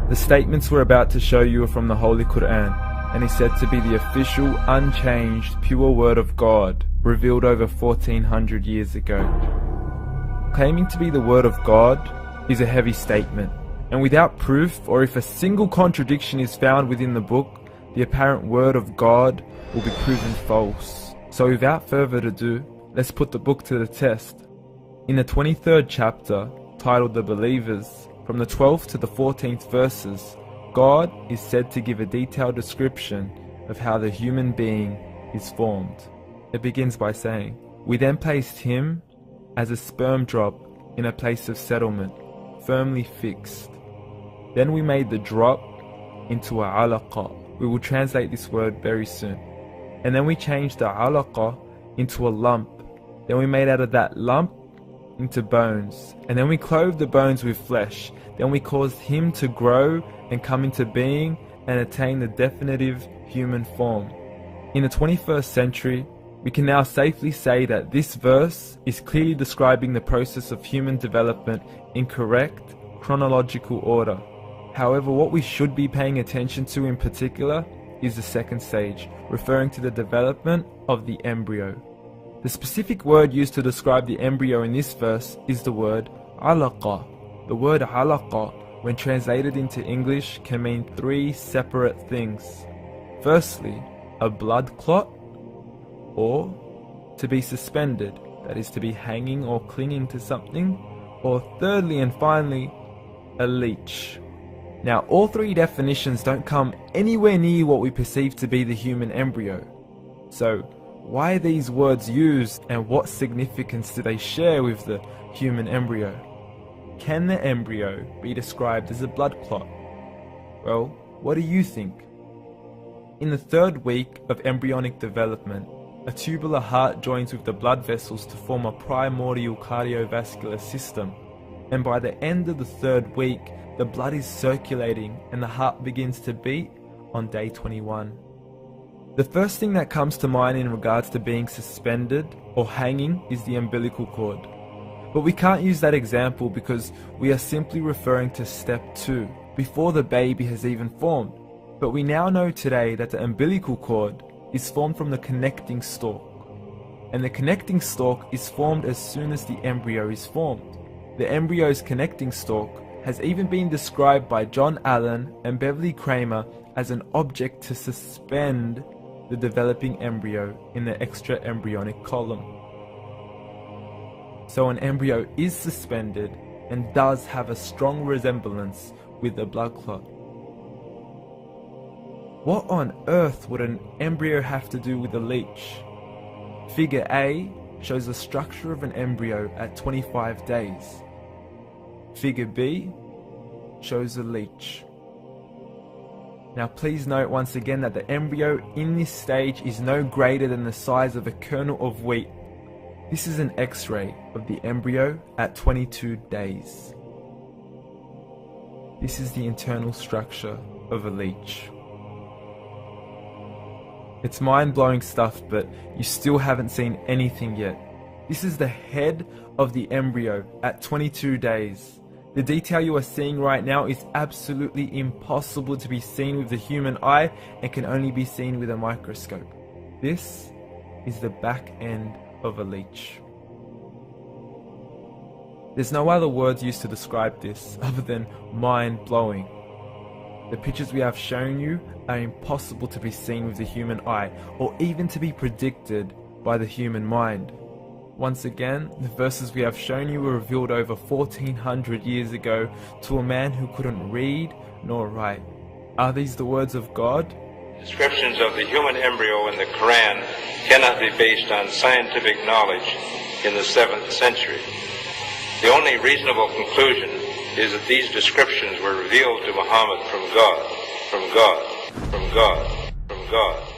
The statements we're about to show you are from the Holy Quran, and is said to be the official, unchanged, pure word of God, revealed over 1400 years ago. Claiming to be the word of God is a heavy statement, and without proof, or if a single contradiction is found within the book, the apparent word of God will be proven false. So without further ado, let's put the book to the test. In the 23rd chapter, titled The Believers, from the 12th to the 14th verses, God is said to give a detailed description of how the human being is formed. It begins by saying, "We then placed him as a sperm drop in a place of settlement, firmly fixed. Then we made the drop into a alaqa." We will translate this word very soon. "And then we changed the alaqa into a lump. Then we made out of that lump into bones. And then we clothed the bones with flesh. Then we caused him to grow and come into being and attain the definitive human form." In the 21st century, we can now safely say that this verse is clearly describing the process of human development in correct chronological order. However, what we should be paying attention to in particular is the second stage, referring to the development of the embryo. The specific word used to describe the embryo in this verse is the word alaqa. The word alaqa, when translated into English, can mean three separate things. Firstly, a blood clot, or to be suspended, that is to be hanging or clinging to something, or thirdly and finally, a leech. Now, all three definitions don't come anywhere near what we perceive to be the human embryo. So, why are these words used, and what significance do they share with the human embryo? Can the embryo be described as a blood clot? Well, what do you think? In the 3rd week of embryonic development, a tubular heart joins with the blood vessels to form a primordial cardiovascular system, and by the end of the 3rd week, the blood is circulating and the heart begins to beat on day 21. The first thing that comes to mind in regards to being suspended or hanging is the umbilical cord. But we can't use that example because we are simply referring to step 2, before the baby has even formed. But we now know today that the umbilical cord is formed from the connecting stalk. And the connecting stalk is formed as soon as the embryo is formed. The embryo's connecting stalk has even been described by John Allen and Beverly Kramer as an object to suspend the developing embryo in the extraembryonic column. So an embryo is suspended and does have a strong resemblance with a blood clot. What on earth would an embryo have to do with a leech? Figure A shows the structure of an embryo at 25 days. Figure B shows a leech. Now please note once again that the embryo in this stage is no greater than the size of a kernel of wheat. This is an X-ray of the embryo at 22 days. This is the internal structure of a leech. It's mind-blowing stuff, but you still haven't seen anything yet. This is the head of the embryo at 22 days. The detail you are seeing right now is absolutely impossible to be seen with the human eye and can only be seen with a microscope. This is the back end of a leech. There's no other words used to describe this other than mind-blowing. The pictures we have shown you are impossible to be seen with the human eye or even to be predicted by the human mind. Once again, the verses we have shown you were revealed over 1400 years ago to a man who couldn't read nor write. Are these the words of God? Descriptions of the human embryo in the Quran cannot be based on scientific knowledge in the 7th century. The only reasonable conclusion is that these descriptions were revealed to Muhammad from God, from God, from God, from God.